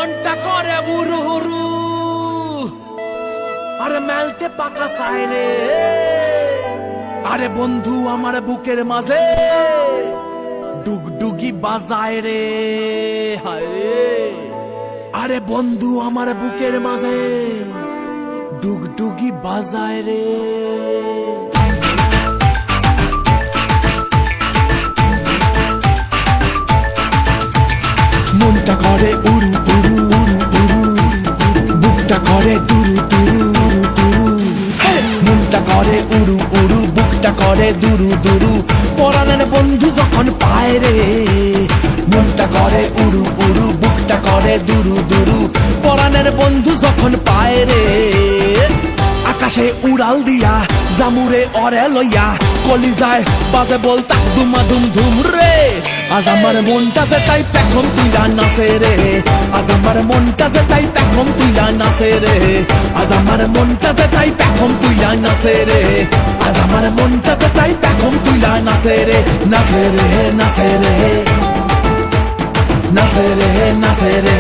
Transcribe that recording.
মনটা করে বুরু হুরু, আরে মেলতে পাকা সাইরে। আরে বন্ধু আমার বুকের মাঝে ডুগডুগি বাজায় রে, হায় রে। আরে বন্ধু আমার বুকের মাঝে ডুগডুগি বাজায় রে। মনটা করে উড়ু উড়ু উড়ু উড়ু, বুকটা করে দুরু দুরু উড়ু দুরু। মনটা করে উড়ু উড়ু, বুকটা করে দুরু দুরু, পরাণের বন্ধু যখন পায় রে। মনটা করে উড়ু উড়ু, বুকটা করে দুরু দুরু, পরাণের বন্ধু যখন পায় রে। আকাশে উড়াল দিয়া জামুরে অরে লইয়া, কলিজায় বাজে বল তাক দুমা দুম ধুম রে। আজ আমার মনটাতে তাই পেখম তুইলা নাচে রে, আজ আমার মনটাতে তাই পেখম তুইলা নাচে রে, আজ আমার মনটাতে তাই পেখম তুইলা নাচে রে, আজ আমার মনটাতে তাই পেখম তুইলা নাচে রে। নাচে রে নাচে রে, নাচে রে নাচে রে।